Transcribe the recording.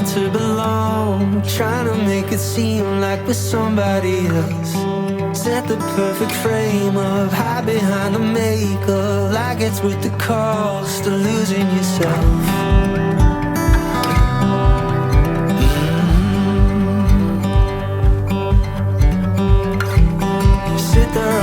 To belong, trying to make it seem like we're somebody else. Set the perfect frame up, hide behind the makeup, like it's worth the cost of losing yourself. You sit there